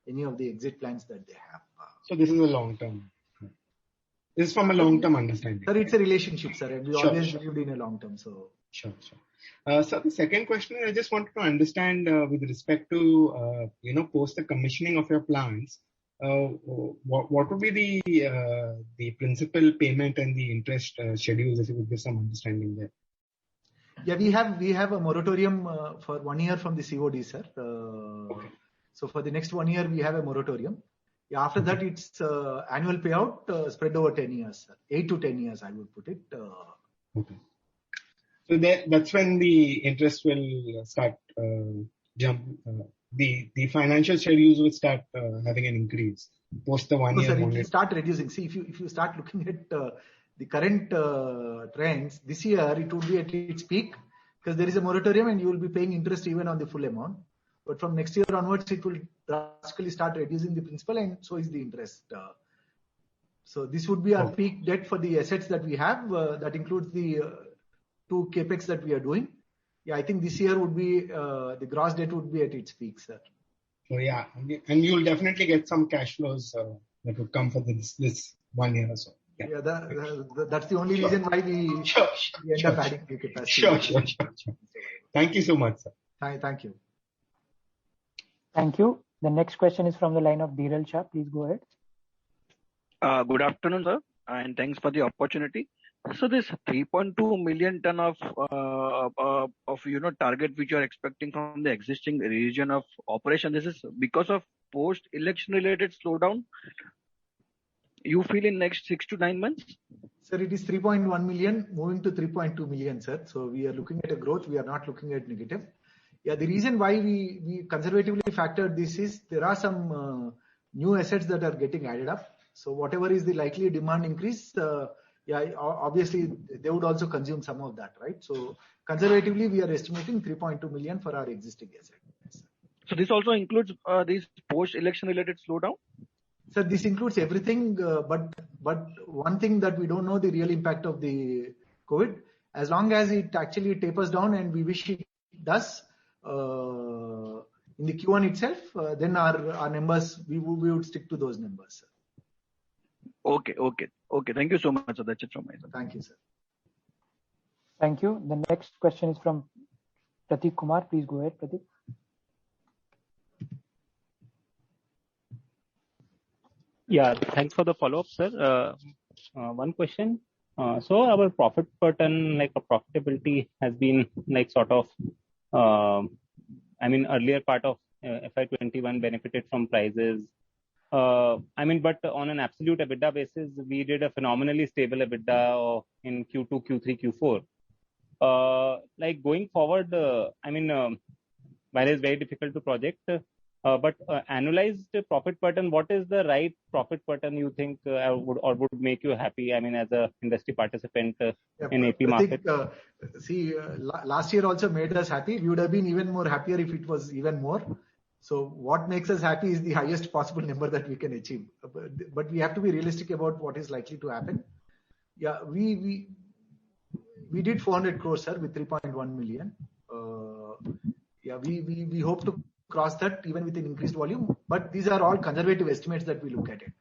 any of the exit plans that they have. So this is a long term. This is from a long term understanding. Sir, it's a relationship, sir, and we always believed in a long term. So sure. So the second question, I just wanted to understand with respect to post the commissioning of your plants, what would be the principal payment and the interest schedules, if you could give some understanding there? Yeah, we have a moratorium for 1 year from the COD, sir. So for the next 1 year, we have a moratorium. Yeah, after that, it's annual payout spread over 10 years, sir. 8 to 10 years, I would put it. Okay. So that's when the interest will start jump. The financial schedules will start having an increase post the 1 year. Sir, it will start reducing. See, if you start looking at the current trends, this year it would be at its peak because there is a moratorium and you will be paying interest even on the full amount. But from next year onwards, it will drastically start reducing the principal and so is the interest. So this would be our peak debt for the assets that we have. That includes the 2 capex that we are doing. Yeah, I think this year would be the gross debt would be at its peak, sir. So yeah, and you will definitely get some cash flows that would come for this 1 year or so. Yeah, that's the only reason why we end up adding the capacity. Sure. Thank you so much, sir. Thank you. Thank you. The next question is from the line of Dhiral Shah. Please go ahead. Good afternoon, sir, and thanks for the opportunity. So this 3.2 million ton of target which you are expecting from the existing region of operation, this is because of post-election related slowdown. You feel in next 6 to 9 months? Sir, it is 3.1 million moving to 3.2 million, sir. So we are looking at a growth. We are not looking at negative. Yeah, the reason why we conservatively factored this is there are some new assets that are getting added up. So whatever is the likely demand increase, obviously they would also consume some of that, right? So conservatively, we are estimating 3.2 million for our existing assets. So this also includes this post-election related slowdown? Sir, this includes everything, but one thing that we don't know the real impact of the COVID. As long as it actually tapers down, and we wish it does in the Q1 itself, then our numbers we would stick to those numbers, sir. Okay. Thank you so much. So that's it from my side. Thank you, sir. Thank you. The next question is from Prateek Kumar. Please go ahead, Prateek. Yeah, thanks for the follow-up, sir. One question. So our profit per ton, like a profitability has been like sort of, earlier part of FY21 benefited from prices. But on an absolute EBITDA basis, we did a phenomenally stable EBITDA in Q2, Q3, Q4. Like going forward, while it's very difficult to project, but annualized profit per ton, what is the right profit per ton you think would make you happy? As a industry participant in AP market. Last year also made us happy. We would have been even more happier if it was even more. So what makes us happy is the highest possible number that we can achieve. But we have to be realistic about what is likely to happen. Yeah, we did 400 crores, sir, with 3.1 million. We hope to cross that even with an increased volume. But these are all conservative estimates that we look at it.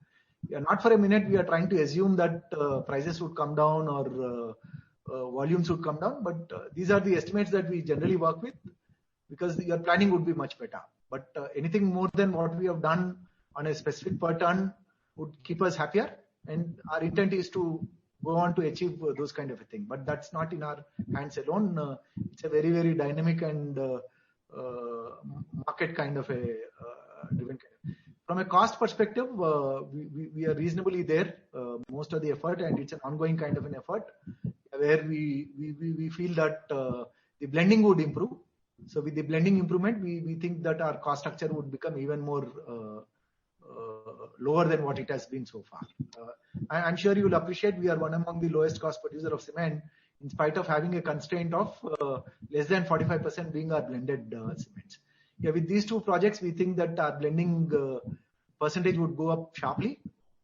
Not for a minute we are trying to assume that prices would come down or volumes would come down. But these are the estimates that we generally work with because your planning would be much better. But anything more than what we have done on a specific per ton would keep us happier. And our intent is to go on to achieve those kind of a thing. But that's not in our hands alone. It's a very, very dynamic and market kind of a driven kind. From a cost perspective, we are reasonably there most of the effort, and it's an ongoing kind of an effort where we feel that the blending would improve. So with the blending improvement, we think that our cost structure would become even more lower than what it has been so far. I'm sure you will appreciate we are one among the lowest cost producer of cement, in spite of having a constraint of less than 45% being our blended cements. Yeah, with these two projects, we think that our blending percentage would go up sharply.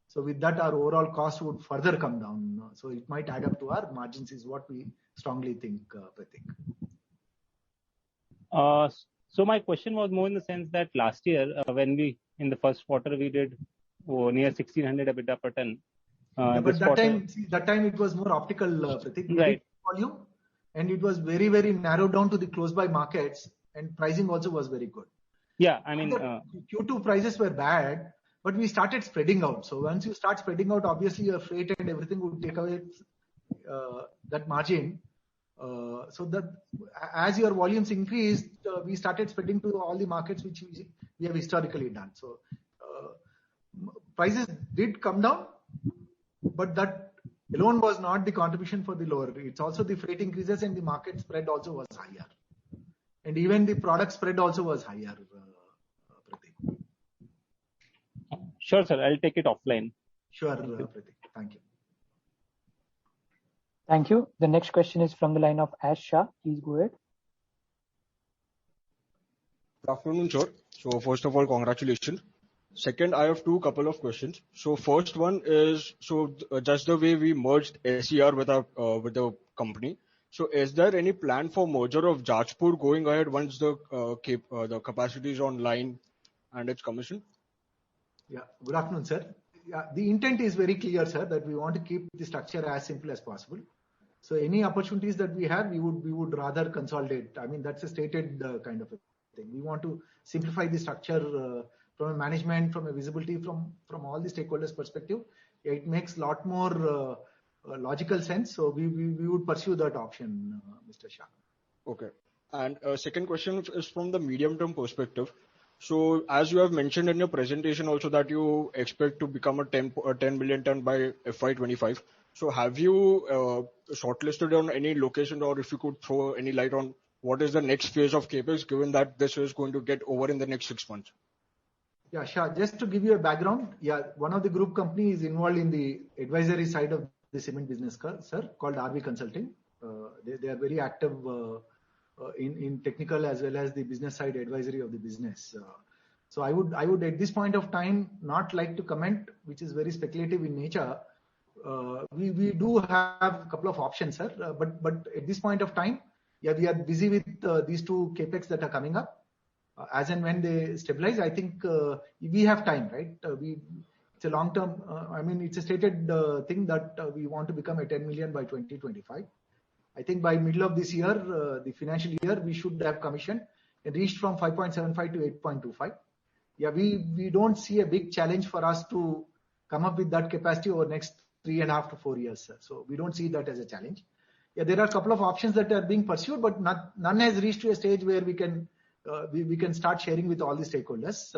So with that, our overall cost would further come down. So it might add up to our margins is what we strongly think, Pratik. So my question was more in the sense that last year, when we, in the first quarter, we did near 1600 EBITDA per ton. But that time it was more optical, Pratik. Right. Volume, and it was very, very narrowed down to the close by markets, and pricing also was very good. Yeah, I mean, Q2 prices were bad, but we started spreading out. So once you start spreading out, obviously your freight and everything would take away that margin. So that as your volumes increased, we started spreading to all the markets which we have historically done. So prices did come down, but that alone was not the contribution for the lower. It's also the freight increases and the market spread also was higher. And even the product spread also was higher. Pratik. Sure, sir. I'll take it offline. Sure, Pratik. Thank you. Thank you. The next question is from the line of Ash Shah. Please go ahead. Good afternoon, sir. So first of all, congratulations. Second, I have couple of questions. So first one is, just the way we merged SER with the company. So is there any plan for merger of Jajpur going ahead once the capacity is online and it's commissioned? Yeah. Good afternoon, sir. Yeah, the intent is very clear, sir, that we want to keep the structure as simple as possible. So any opportunities that we have, we would rather consolidate. I mean, that's a stated kind of a thing. We want to simplify the structure from a management, from a visibility, from all the stakeholders' perspective. It makes a lot more logical sense. So we would pursue that option, Mr. Shah. Okay. And second question is from the medium-term perspective. So as you have mentioned in your presentation also that you expect to become a 10 million ton by FY25. So have you shortlisted on any location, or if you could throw any light on what is the next phase of CAPEX, given that this is going to get over in the next 6 months? Yeah, sure. Just to give you a background, yeah, one of the group companies involved in the advisory side of the cement business, sir, called RV Consulting. They are very active in technical as well as the business side advisory of the business. So I would at this point of time not like to comment, which is very speculative in nature. We do have a couple of options, sir. But at this point of time, yeah, we are busy with these two CAPEX that are coming up. As and when they stabilize, I think we have time, right? It's a long term. I mean, it's a stated thing that we want to become a 10 million by 2025. I think by middle of this year, the financial year, we should have commissioned and reached from 5.75 to 8.25. Yeah, we don't see a big challenge for us to come up with that capacity over next 3.5 to 4 years, sir. So we don't see that as a challenge. Yeah, there are a couple of options that are being pursued, but none has reached to a stage where we can start sharing with all the stakeholders.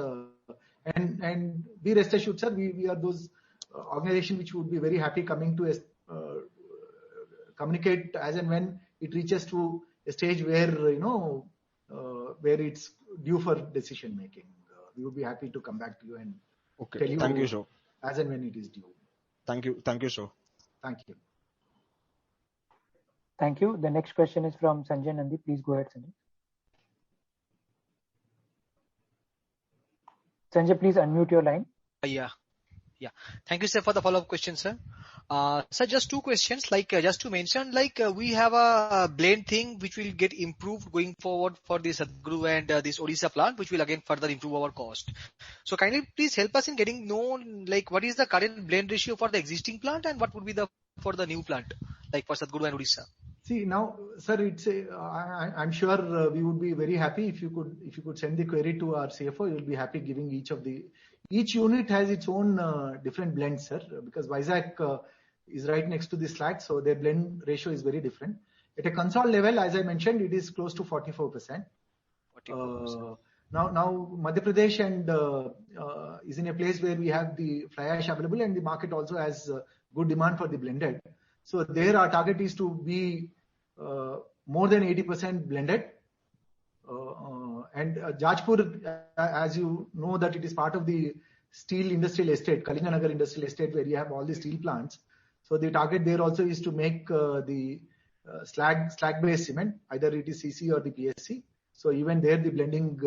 And be rest assured, sir, we are those organizations which would be very happy coming to communicate as and when it reaches to a stage where where it's due for decision making. We would be happy to come back to you and tell you. Thank you, sir. As and when it is due. Thank you, sir. Thank you. Thank you. The next question is from Sanjay Nandi. Please go ahead, Sanjay. Sanjay, please unmute your line. Yeah. Thank you, sir, for the follow-up question, sir. Sir, just two questions. Just to mention, we have a blend thing which will get improved going forward for this Satguru and this Odisha plant, which will again further improve our cost. So kindly please help us in getting known, what is the current blend ratio for the existing plant and what would be for the new plant, for Satguru and Odisha? See now, sir, I'm sure we would be very happy if you could send the query to our CFO. You'll be happy giving each unit has its own different blends, sir, because Vizag is right next to the slag, so their blend ratio is very different. At a console level, as I mentioned, it is close to 44%. 44%. Now Madhya Pradesh and is in a place where we have the fly ash available, and the market also has good demand for the blended. So there our target is to be more than 80% blended. And Jajpur, as you know, that it is part of the steel industrial estate, Kalinganagar industrial estate, where you have all the steel plants. So the target there also is to make the slag-based cement, either it is CC or the PSC. So even there, the blending,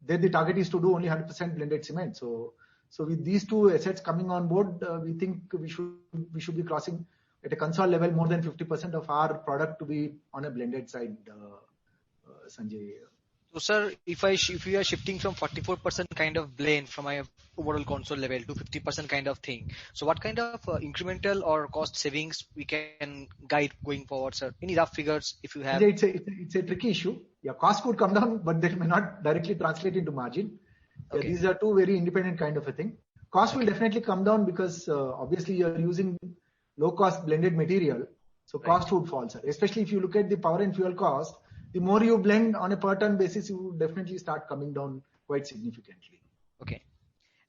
there the target is to do only 100% blended cement. So with these two assets coming on board, we think we should be crossing at a console level more than 50% of our product to be on a blended side, Sanjay. So, sir, if we are shifting from 44% kind of blend from my overall console level to 50% kind of thing, so what kind of incremental or cost savings we can guide going forward, sir? Any rough figures if you have? It's a tricky issue. Yeah, cost could come down, but they may not directly translate into margin. Okay. These are two very independent kind of a thing. Cost will definitely come down because obviously you are using low cost blended material, so cost would fall, sir. Especially if you look at the power and fuel cost, the more you blend on a per ton basis, you will definitely start coming down quite significantly. Okay.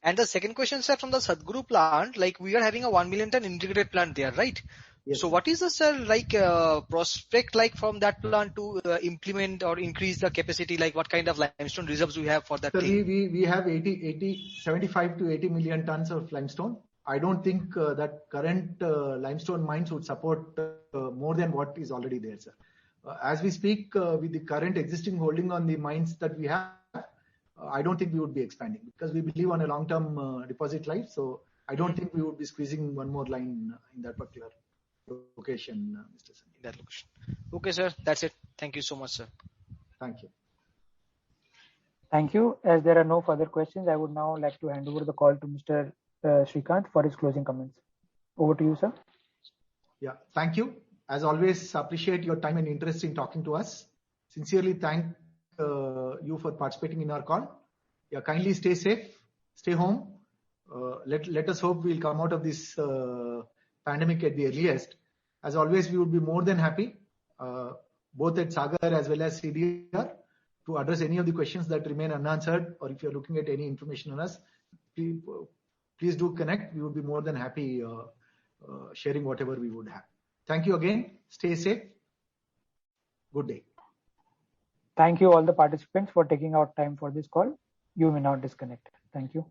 And the second question, sir, from the Sadguru plant, like we are having a 1 million ton integrated plant there, right? Yes. So what is the, sir, like prospect like from that plant to implement or increase the capacity? Like what kind of limestone reserves we have for that? So we have 75 to 80 million tons of limestone. I don't think that current limestone mines would support more than what is already there, sir. As we speak, with the current existing holding on the mines that we have, I don't think we would be expanding because we believe on a long-term deposit life. So I don't think we would be squeezing one more line in that particular location, Mr. Sanjay. That location. Okay, sir. That's it. Thank you so much, sir. Thank you. Thank you. As there are no further questions, I would now like to hand over the call to Mr. Srikanth for his closing comments. Over to you, sir. Yeah, thank you. As always, appreciate your time and interest in talking to us. Sincerely thank you for participating in our call. Yeah, kindly stay safe, stay home. Let us hope we'll come out of this pandemic at the earliest. As always, we would be more than happy, both at Sagar as well as CDR, to address any of the questions that remain unanswered, or if you're looking at any information on us, please do connect. We would be more than happy sharing whatever we would have. Thank you again. Stay safe. Good day. Thank you all the participants for taking out time for this call. You may now disconnect. Thank you.